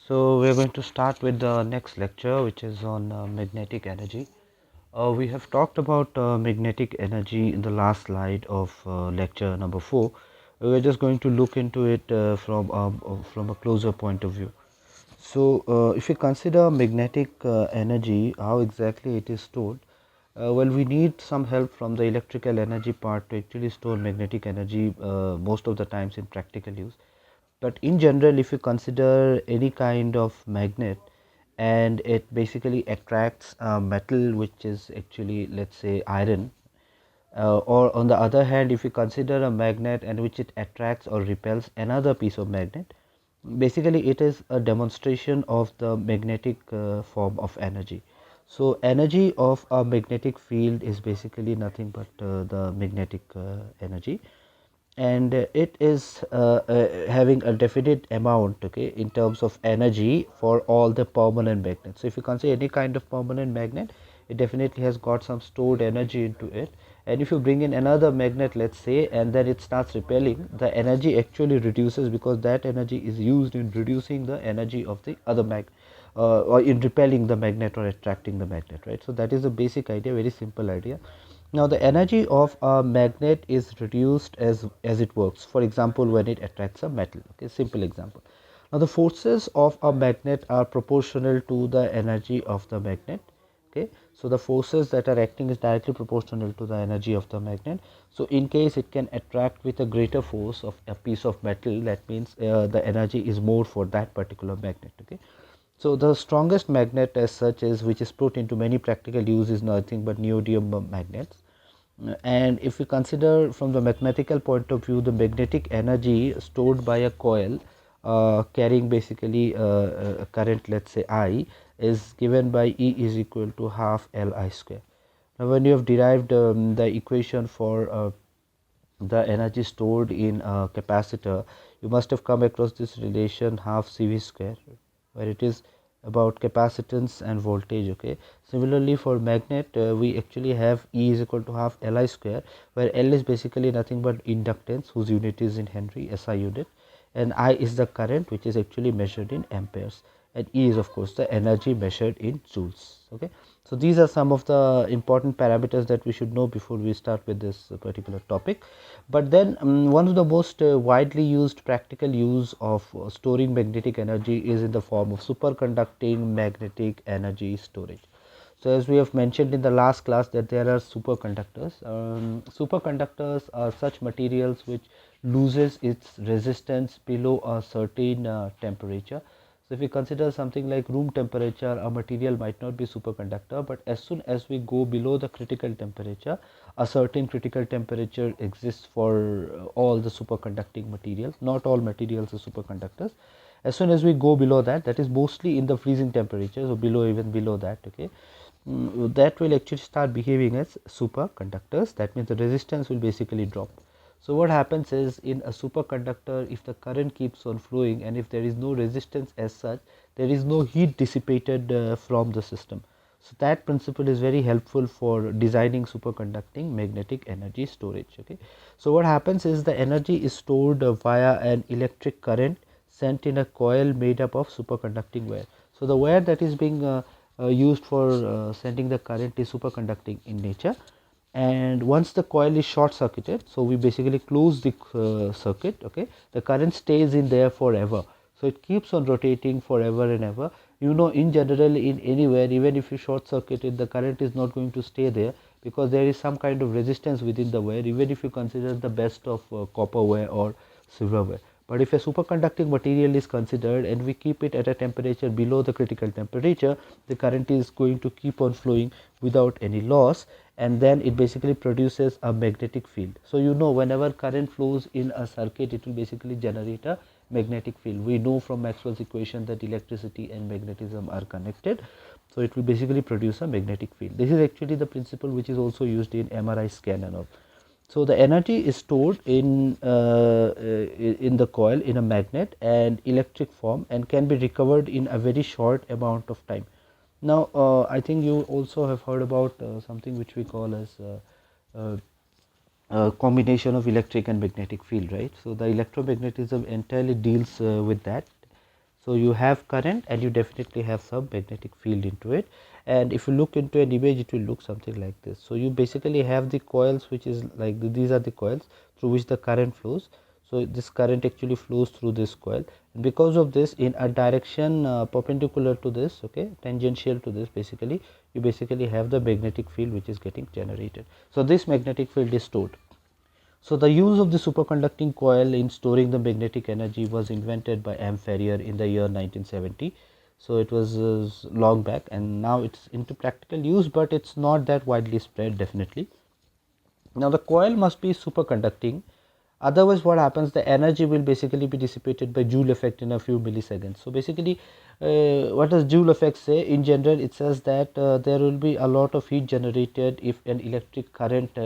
So we're going to start with the next lecture, which is on magnetic energy. We have talked about magnetic energy in the last slide of lecture number 4. We're just going to look into it from a closer point of view. So if you consider magnetic energy, how exactly it is stored, well, we need some help from the electrical energy part to actually store magnetic energy most of the times in practical use. But in general, if you consider any kind of magnet and it basically attracts metal, which is actually, let's say, iron, or on the other hand, if you consider a magnet and which it attracts or repels another piece of magnet, basically it is a demonstration of the magnetic form of energy. So energy of a magnetic field is basically nothing but the magnetic energy, and it is having a definite amount, okay, in terms of energy for all the permanent magnets. So if you consider any kind of permanent magnet, it definitely has got some stored energy into it, and if you bring in another magnet, let's say, and then it starts repelling, the energy actually reduces because that energy is used in reducing the energy of the other magnet, or in repelling the magnet or attracting the magnet, right? So that is the basic idea, very simple idea. Now the energy of a magnet is reduced as it works. For example, when it attracts a metal, okay, simple example. Now the forces of a magnet are proportional to the energy of the magnet, okay. So the forces that are acting is directly proportional to the energy of the magnet. So in case it can attract with a greater force of a piece of metal, that means the energy is more for that particular magnet, okay. So the strongest magnet as such is, which is put into many practical use, is nothing but neodymium magnets. And if we consider from the mathematical point of view, the magnetic energy stored by a coil carrying basically a current, let's say I, is given by E is equal to half Li square. Now when you have derived the equation for the energy stored in a capacitor, you must have come across this relation half CV square, where it is about capacitance and voltage, okay. Similarly for magnet, we actually have E is equal to half Li square, where L is basically nothing but inductance, whose unit is in Henry, SI unit, and I is the current, which is actually measured in amperes, and E is of course the energy measured in joules, okay. So these are some of the important parameters that we should know before we start with this particular topic. But then one of the most widely used practical use of storing magnetic energy is in the form of superconducting magnetic energy storage. So as we have mentioned in the last class that there are superconductors. Superconductors are such materials which loses its resistance below a certain temperature. So if we consider something like room temperature, a material might not be superconductor, but as soon as we go below the critical temperature, a certain critical temperature exists for all the superconducting materials. Not all materials are superconductors. As soon as we go below that, that is mostly in the freezing temperature, so even below that, okay, that will actually start behaving as superconductors. That means the resistance will basically drop. So what happens is, in a superconductor, if the current keeps on flowing and if there is no resistance as such, there is no heat dissipated from the system. So that principle is very helpful for designing superconducting magnetic energy storage, okay. So what happens is, the energy is stored via an electric current sent in a coil made up of superconducting wire. So the wire that is being used for sending the current is superconducting in nature, and once the coil is short circuited, so we basically close the circuit, okay, the current stays in there forever. So it keeps on rotating forever and ever. You know, in general, in anywhere, even if you short circuit it, the current is not going to stay there, because there is some kind of resistance within the wire, even if you consider the best of copper wire or silver wire. But if a superconducting material is considered and we keep it at a temperature below the critical temperature, the current is going to keep on flowing without any loss, and then it basically produces a magnetic field. So you know, whenever current flows in a circuit, it will basically generate a magnetic field. We know from Maxwell's equation that electricity and magnetism are connected, so it will basically produce a magnetic field. This is actually the principle which is also used in MRI scan and all. So the energy is stored in the coil in a magnet and electric form, and can be recovered in a very short amount of time. Now I think you also have heard about something which we call as combination of electric and magnetic field, right? So the electromagnetism entirely deals with that. So you have current and you definitely have some magnetic field into it, and if you look into an image it will look something like this. So you basically have the coils, which is like these are the coils through which the current flows. So this current actually flows through this coil, and because of this, in a direction perpendicular to this, okay, tangential to this, basically you basically have the magnetic field which is getting generated. So this magnetic field is stored. So the use of the superconducting coil in storing the magnetic energy was invented by M. Ferrier in the year 1970. So it was long back, and now it's into practical use, but it's not that widely spread, definitely. Now the coil must be superconducting, otherwise what happens, the energy will basically be dissipated by Joule effect in a few milliseconds. So basically what does Joule effect say? In general it says that there will be a lot of heat generated if an electric current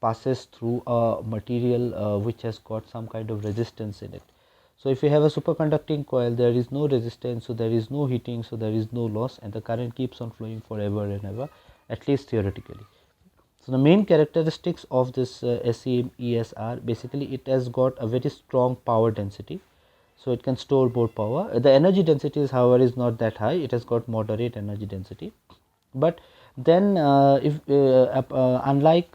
passes through a material which has got some kind of resistance in it. So if you have a superconducting coil, there is no resistance, so there is no heating, so there is no loss, and the current keeps on flowing forever and ever, at least theoretically. So the main characteristics of this SEMES are basically it has got a very strong power density, so it can store more power. The energy density is, however, is not that high. It has got moderate energy density, but then if unlike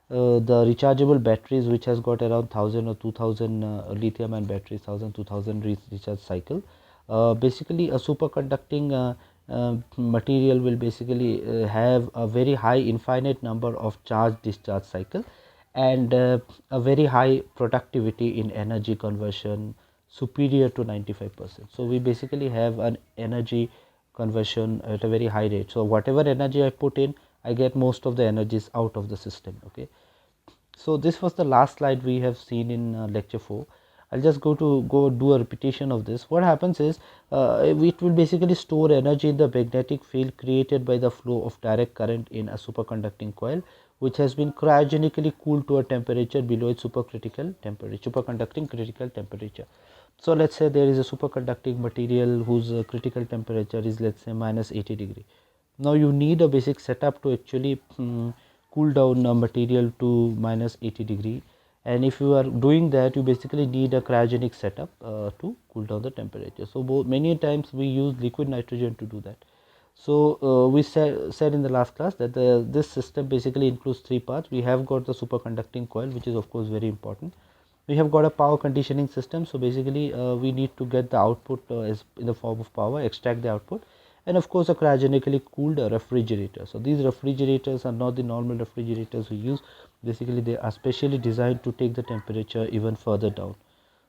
the rechargeable batteries, which has got around 1000 or 2000 lithium ion batteries, 1000-2000 recharge cycle, basically a superconducting material will basically have a very high infinite number of charge discharge cycle, and a very high productivity in energy conversion, superior to 95%. So we basically have an energy conversion at a very high rate. So whatever energy I put in, I get most of the energies out of the system. Okay, so this was the last slide we have seen in lecture 4. I'll just go do a repetition of this. What happens is it will basically store energy in the magnetic field created by the flow of direct current in a superconducting coil, which has been cryogenically cooled to a temperature below its superconducting critical temperature. So let's say there is a superconducting material whose critical temperature is, let's say, minus 80 degree. Now you need a basic setup to actually cool down a material to minus 80 degree, and if you are doing that, you basically need a cryogenic setup to cool down the temperature. So many times we use liquid nitrogen to do that. So we said in the last class that this system basically includes three parts. We have got the superconducting coil, which is of course very important. We have got a power conditioning system, so basically we need to get the output as in the form of power, extract the output, and of course a cryogenically cooled refrigerator. So these refrigerators are not the normal refrigerators we use. Basically they are specially designed to take the temperature even further down.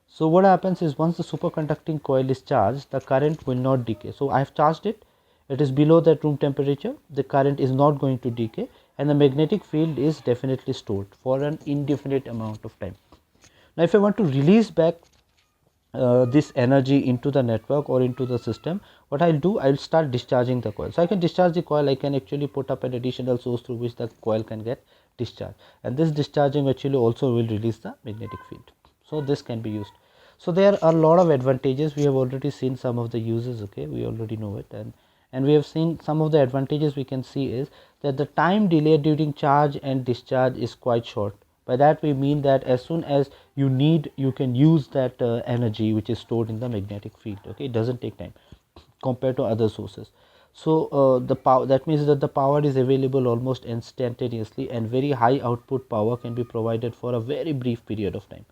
So what happens is, once the superconducting coil is charged, the current will not decay. So I have charged it, it is below that room temperature, the current is not going to decay, and the magnetic field is definitely stored for an indefinite amount of time. Now if I want to release back this energy into the network or into the system, what I'll do, I'll start discharging the coil. So I can discharge the coil, I can actually put up an additional source through which the coil can get discharged, and this discharging actually also will release the magnetic field. So this can be used. So there are a lot of advantages. We have already seen some of the uses. Okay, we already know it, and we have seen some of the advantages. We can see is that the time delay during charge and discharge is quite short. By that we mean that as soon as you need, you can use that energy which is stored in the magnetic field. Okay, it doesn't take time compared to other sources. So the power, that means that the power is available almost instantaneously, and very high output power can be provided for a very brief period of time.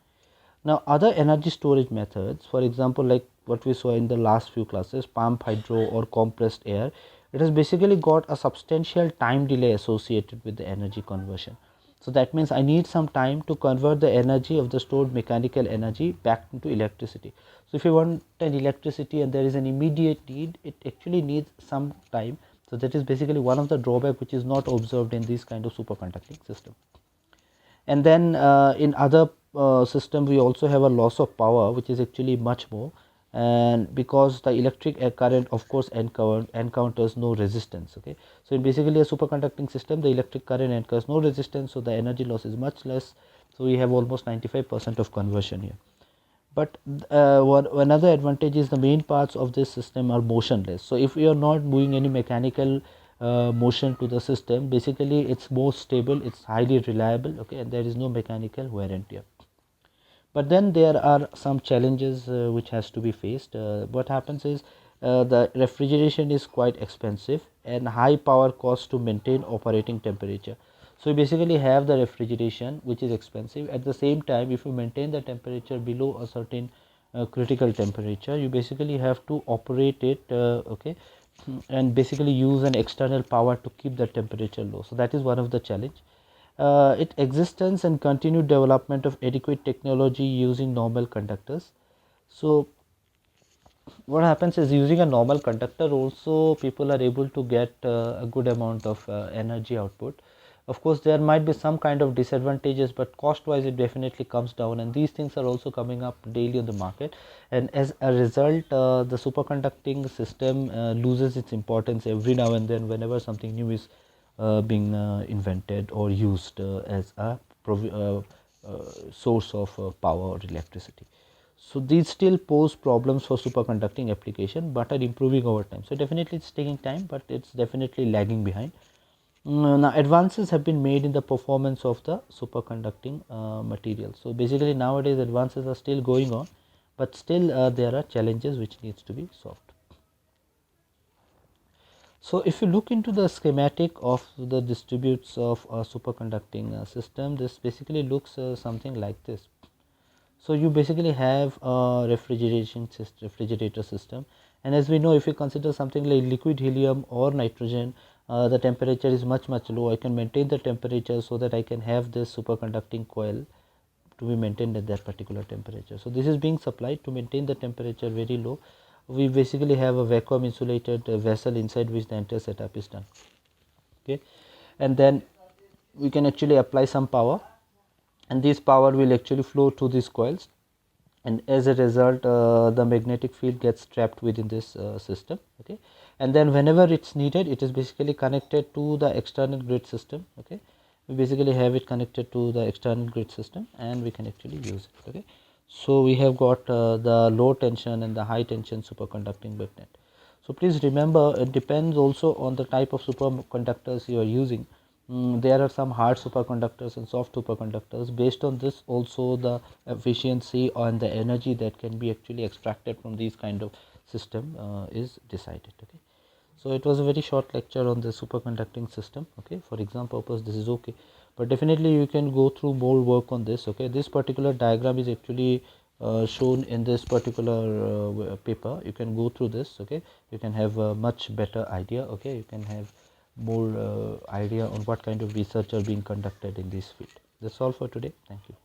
Now other energy storage methods, for example, like what we saw in the last few classes, pump hydro or compressed air, it has basically got a substantial time delay associated with the energy conversion. So that means I need some time to convert the energy of the stored mechanical energy back into electricity. So if you want an electricity and there is an immediate need, it actually needs some time. So that is basically one of the drawback which is not observed in this kind of superconducting system. And then in other system we also have a loss of power, which is actually much more, and because the electric current of course encounters no resistance. Okay, so in basically a superconducting system, the electric current encounters no resistance, so the energy loss is much less. So we have almost 95% of conversion here. But another advantage is the main parts of this system are motionless. So if we are not moving any mechanical motion to the system, basically it's more stable, it's highly reliable. Okay, and there is no mechanical wear and tear. But then there are some challenges which has to be faced. What happens is the refrigeration is quite expensive and high power cost to maintain operating temperature. So you basically have the refrigeration which is expensive. At the same time, if you maintain the temperature below a certain critical temperature, you basically have to operate it, okay, and basically use an external power to keep the temperature low. So that is one of the challenge. Its existence and continued development of adequate technology using normal conductors. So what happens is, using a normal conductor also people are able to get a good amount of energy output. Of course there might be some kind of disadvantages, but cost wise it definitely comes down, and these things are also coming up daily on the market, and as a result the superconducting system loses its importance every now and then whenever something new is being invented or used as a source of power or electricity. So these still pose problems for superconducting application, but are improving over time. So definitely it's taking time, but it's definitely lagging behind. Now advances have been made in the performance of the superconducting material. So basically nowadays advances are still going on, but still there are challenges which needs to be solved. So if you look into the schematic of the distributes of a superconducting system, this basically looks something like this. So you basically have a refrigerator system, and as we know, if you consider something like liquid helium or nitrogen, the temperature is much low. I can maintain the temperature so that I can have this superconducting coil to be maintained at that particular temperature. So this is being supplied to maintain the temperature very low. We basically have a vacuum insulated vessel inside which the entire setup is done. Okay, and then we can actually apply some power, and this power will actually flow to these coils, and as a result the magnetic field gets trapped within this system. Okay, and then whenever it's needed, it is basically connected to the external grid system. Okay, we basically have it connected to the external grid system and we can actually use it. Okay, so we have got the low tension and the high tension superconducting magnet. So please remember, it depends also on the type of superconductors you are using. There are some hard superconductors and soft superconductors. Based on this also the efficiency and the energy that can be actually extracted from these kind of system is decided. Okay, so it was a very short lecture on the superconducting system. Okay, for exam purpose this is okay, but definitely you can go through more work on this. Okay, this particular diagram is actually shown in this particular paper. You can go through this. Okay, you can have a much better idea. Okay, you can have more idea on what kind of research are being conducted in this field. That's all for today. Thank you.